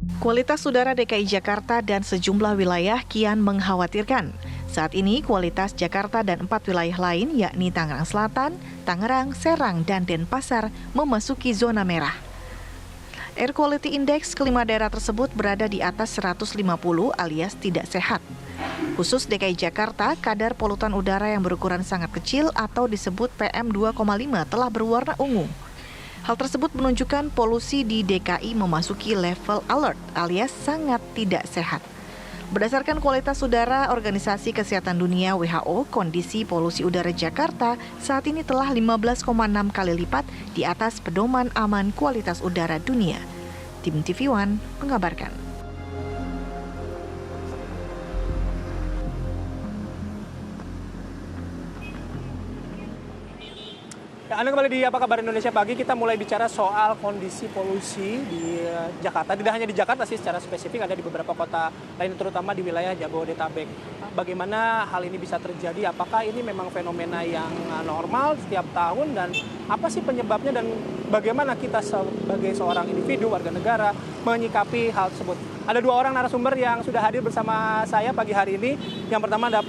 Kualitas udara DKI Jakarta dan sejumlah wilayah kian mengkhawatirkan. Saat ini kualitas Jakarta dan 4 wilayah lain yakni Tangerang Selatan, Tangerang, Serang, dan Denpasar memasuki zona merah. Air Quality Index kelima daerah tersebut berada di atas 150 alias tidak sehat. Khusus DKI Jakarta, kadar polutan udara yang berukuran sangat kecil atau disebut PM2,5 telah berwarna ungu. Hal tersebut menunjukkan polusi di DKI memasuki level alert alias sangat tidak sehat. Berdasarkan kualitas udara Organisasi Kesehatan Dunia WHO, kondisi polusi udara Jakarta saat ini telah 15,6 kali lipat di atas pedoman aman kualitas udara dunia. Tim TV One mengabarkan. Ya, Anda kembali di Apa Kabar Indonesia Pagi. Kita mulai bicara soal kondisi polusi di Jakarta. Tidak hanya di Jakarta sih, secara spesifik ada di beberapa kota lain, terutama di wilayah Jabodetabek. Bagaimana hal ini bisa terjadi? Apakah ini memang fenomena yang normal setiap tahun? Dan apa sih penyebabnya? Dan bagaimana kita sebagai seorang individu, warga negara, menyikapi hal tersebut? Ada dua orang narasumber yang sudah hadir bersama saya pagi hari ini. Yang pertama ada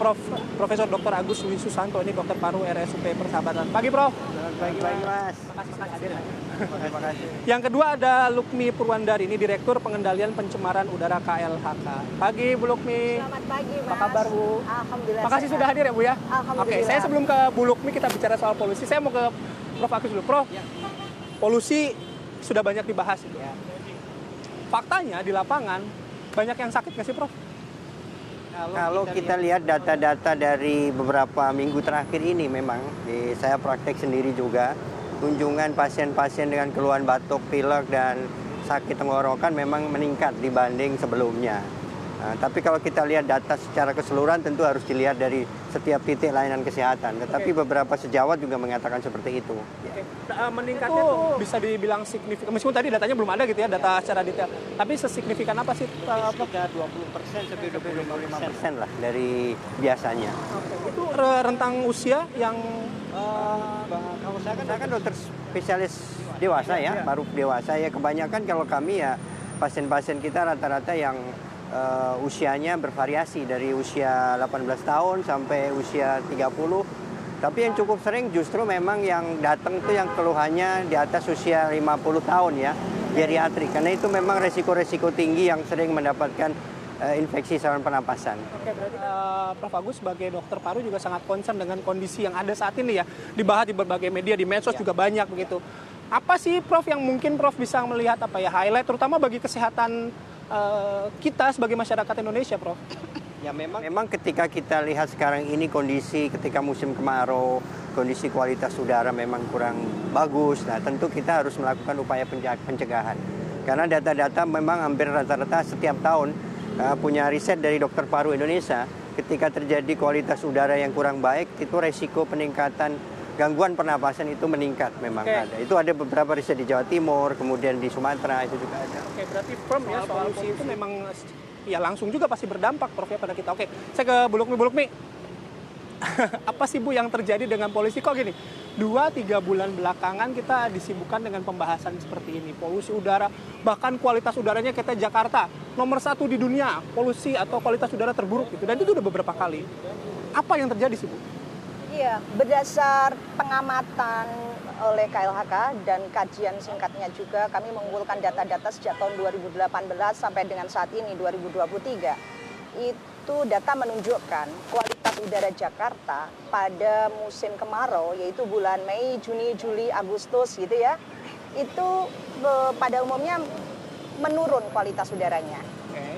Profesor Dr. Agus Dwi Susanto, ini dokter paru RSUP Persahabatan. Pagi, Prof. Pagi, Mas. Makasih hadir. Terima kasih. Yang kedua ada Lukmi Purwandari, ini Direktur Pengendalian Pencemaran Udara KLHK. Pagi, Bu Lukmi. Selamat pagi, Mas. Apa kabar, Bu? Alhamdulillah. Makasih sudah hadir ya, Bu ya. Alhamdulillah. Oke, saya sebelum ke Bu Lukmi kita bicara soal polusi, saya mau ke Prof Agus dulu. Prof, polusi sudah banyak dibahas. Ya. Faktanya di lapangan banyak yang sakit nggak sih, Prof? Kalau kita lihat data-data dari beberapa minggu terakhir ini memang, saya praktek sendiri juga, kunjungan pasien-pasien dengan keluhan batuk, pilek, dan sakit tenggorokan memang meningkat dibanding sebelumnya. Nah, tapi kalau kita lihat data secara keseluruhan tentu harus dilihat dari setiap titik layanan kesehatan. Tetapi beberapa sejawat juga mengatakan seperti itu. Oke. Meningkatnya tuh bisa dibilang signifikan, meskipun tadi datanya belum ada gitu ya, data secara detail. Tapi sesignifikan apa sih? Sekitar 20% sampai 25% lah dari biasanya. Itu rentang usia yang Kalau saya kan dokter spesialis dewasa ya, baru dewasa ya. Kebanyakan kalau kami ya pasien-pasien kita rata-rata yang usianya bervariasi dari usia 18 tahun sampai usia 30. Tapi yang cukup sering justru memang yang datang itu yang keluhannya di atas usia 50 tahun ya, geriatrik. Karena itu memang resiko-resiko tinggi yang sering mendapatkan infeksi saluran pernapasan. Oke, berarti Prof Agus sebagai dokter paru juga sangat concern dengan kondisi yang ada saat ini ya. Dibahas di berbagai media, di medsos juga banyak begitu. Apa sih Prof yang mungkin Prof bisa melihat apa ya highlight terutama bagi kesehatan kita sebagai masyarakat Indonesia, Prof? Ya memang ketika kita lihat sekarang ini kondisi ketika musim kemarau, kondisi kualitas udara memang kurang bagus. Nah, tentu kita harus melakukan upaya pencegahan. Karena data-data memang hampir rata-rata setiap tahun punya riset dari Dokter Paru Indonesia, ketika terjadi kualitas udara yang kurang baik, itu resiko peningkatan gangguan pernapasan itu meningkat memang ada. Itu ada beberapa riset di Jawa Timur, kemudian di Sumatera itu juga ada. Oke, berarti firm ya soal polusi itu memang ya langsung juga pasti berdampak Prof ya pada kita. Oke, saya ke Bu Lukmi. Apa sih Bu yang terjadi dengan polusi kok gini? 2-3 bulan belakangan kita disibukkan dengan pembahasan seperti ini. Polusi udara, bahkan kualitas udaranya kita Jakarta nomor 1 di dunia, polusi atau kualitas udara terburuk gitu. Dan itu udah beberapa kali. Apa yang terjadi sih Bu? Iya, berdasar pengamatan oleh KLHK dan kajian singkatnya juga, kami mengumpulkan data-data sejak tahun 2018 sampai dengan saat ini 2023. Itu data menunjukkan kualitas udara Jakarta pada musim kemarau, yaitu bulan Mei, Juni, Juli, Agustus gitu ya, itu pada umumnya menurun kualitas udaranya.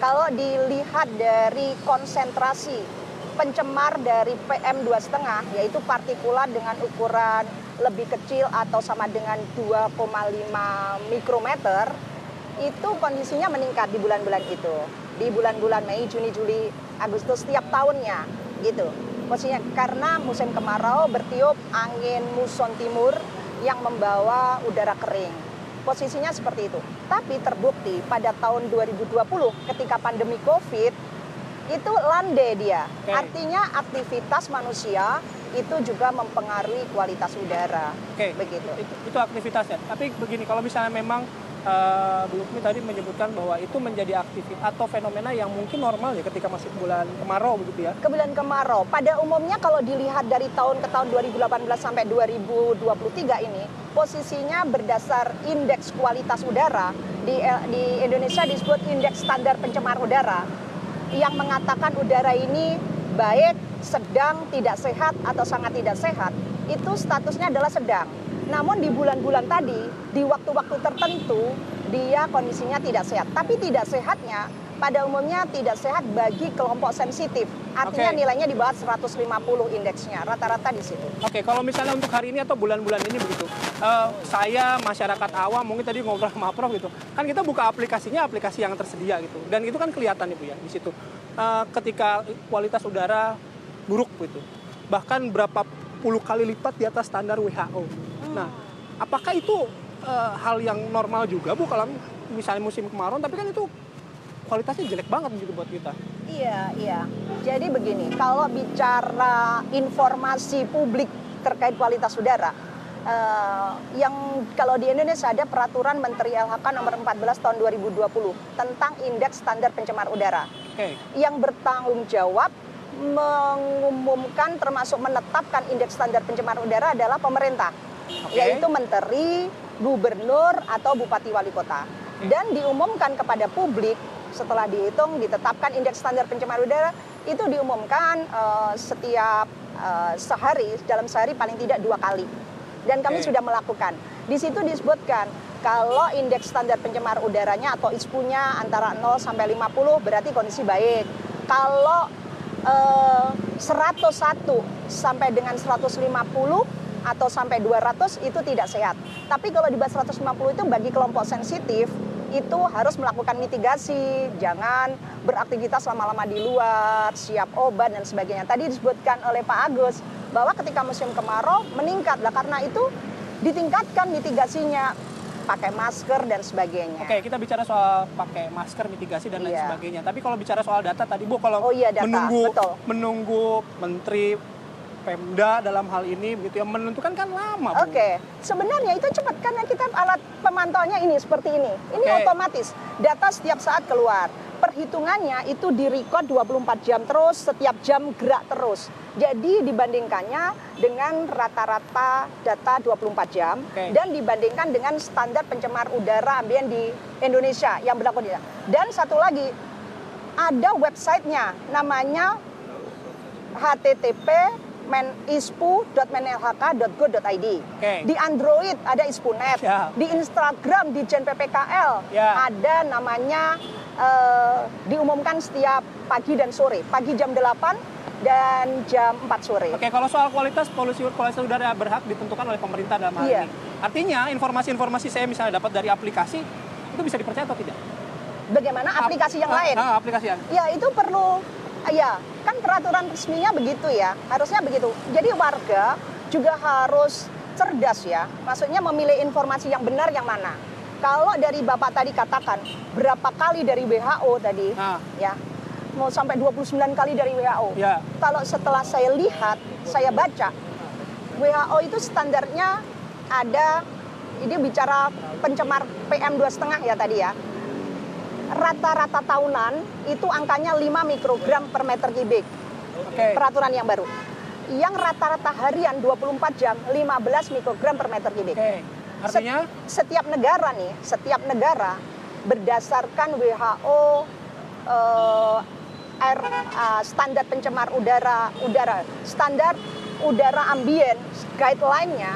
Kalau dilihat dari konsentrasi pencemar dari PM2,5 yaitu partikulat dengan ukuran lebih kecil atau sama dengan 2,5 mikrometer, itu kondisinya meningkat di bulan-bulan itu. Di bulan-bulan Mei, Juni, Juli, Agustus setiap tahunnya gitu. Maksudnya karena musim kemarau bertiup angin muson timur yang membawa udara kering. Posisinya seperti itu. Tapi terbukti pada tahun 2020 ketika pandemi Covid itu landai dia. Artinya aktivitas manusia itu juga mempengaruhi kualitas udara. Begitu. Itu aktivitasnya. Tapi begini, kalau misalnya memang Bu Lukmi tadi menyebutkan bahwa itu menjadi aktivitas atau fenomena yang mungkin normal ya ketika masuk bulan kemarau begitu ya. Ke bulan kemarau. Pada umumnya kalau dilihat dari tahun ke tahun 2018 sampai 2023 ini, posisinya berdasar indeks kualitas udara di Indonesia disebut indeks standar pencemar udara yang mengatakan udara ini baik, sedang, tidak sehat atau sangat tidak sehat. Itu statusnya adalah sedang. Namun di bulan-bulan tadi, di waktu-waktu tertentu, dia kondisinya tidak sehat. Tapi tidak sehatnya, pada umumnya tidak sehat bagi kelompok sensitif. Artinya nilainya di bawah 150 indeksnya, rata-rata di situ. Oke, kalau misalnya untuk hari ini atau bulan-bulan ini begitu, saya masyarakat awam mungkin tadi ngobrol sama Prof gitu, kan kita buka aplikasinya, aplikasi yang tersedia gitu, dan itu kan kelihatan Ibu ya di situ. Ketika kualitas udara buruk gitu, bahkan berapa puluh kali lipat di atas standar WHO. Nah, apakah itu hal yang normal juga Bu kalau misalnya musim kemarau, tapi kan itu kualitasnya jelek banget gitu buat kita. Iya. Jadi begini, kalau bicara informasi publik terkait kualitas udara, yang kalau di Indonesia ada peraturan Menteri LHK nomor 14 tahun 2020 tentang indeks standar pencemar udara. Yang bertanggung jawab mengumumkan termasuk menetapkan indeks standar pencemar udara adalah pemerintah. Yaitu menteri, gubernur, atau bupati wali kota. Dan diumumkan kepada publik setelah dihitung, ditetapkan indeks standar pencemar udara, itu diumumkan setiap dalam sehari paling tidak 2 kali. Dan kami sudah melakukan. Di situ disebutkan, kalau indeks standar pencemar udaranya atau ISPU-nya antara 0 sampai 50 berarti kondisi baik. Kalau 101 sampai dengan 150 atau sampai 200 itu tidak sehat. Tapi kalau di bawah 150 itu bagi kelompok sensitif itu harus melakukan mitigasi, jangan beraktivitas lama-lama di luar, siap obat dan sebagainya. Tadi disebutkan oleh Pak Agus bahwa ketika musim kemarau meningkat lah, karena itu ditingkatkan mitigasinya, pakai masker dan sebagainya. Oke, kita bicara soal pakai masker, mitigasi dan lain sebagainya. Tapi kalau bicara soal data tadi Bu, kalau data, menunggu menteri Pemda dalam hal ini begitu ya menentukan kan lama Bu. Sebenarnya itu cepat karena kita alat pemantauannya ini seperti ini. Ini otomatis data setiap saat keluar. Perhitungannya itu direcord 24 jam terus, setiap jam gerak terus. Jadi dibandingkannya dengan rata-rata data 24 jam dan dibandingkan dengan standar pencemar udara ambien di Indonesia yang berlaku di. Dan satu lagi, ada websitenya namanya http://ispu.menlhk.go.id. Di Android ada ISPUNet, di Instagram di Jen PPKL ada namanya diumumkan setiap pagi dan sore, pagi jam 8 dan jam 4 sore. Kalau soal kualitas udara berhak ditentukan oleh pemerintah dalam hal ini. Artinya informasi-informasi saya misalnya dapat dari aplikasi itu bisa dipercaya atau tidak? Bagaimana aplikasi yang lain? Aplikasi yang. Ya, itu perlu. Ya, kan peraturan resminya begitu ya, harusnya begitu. Jadi warga juga harus cerdas ya, maksudnya memilih informasi yang benar yang mana. Kalau dari Bapak tadi katakan, berapa kali dari WHO tadi, ya, mau sampai 29 kali dari WHO. Kalau setelah saya lihat, saya baca, WHO itu standarnya ada, ini bicara pencemar PM2,5 ya tadi ya. Rata-rata tahunan itu angkanya 5 mikrogram per meter kubik. Peraturan yang baru. Yang rata-rata harian 24 jam 15 mikrogram per meter kubik. Artinya setiap negara berdasarkan WHO standar pencemar udara, standar udara ambien, guideline-nya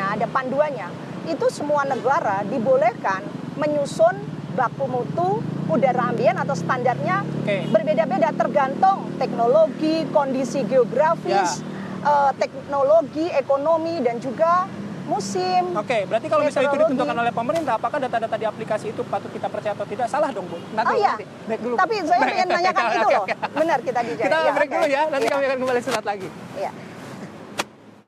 ada panduannya. Itu semua negara dibolehkan menyusun baku mutu udara ambien atau standarnya berbeda-beda tergantung teknologi, kondisi geografis, teknologi, ekonomi dan juga musim. Berarti kalau misalnya itu ditentukan oleh pemerintah, apakah data-data di aplikasi itu patut kita percaya atau tidak? Salah dong Bu. Break dulu. Tapi saya ingin menanyakan itu loh. Benar kita dijawab. Kita break dulu ya, nanti kami akan kembali sesaat lagi. Iya.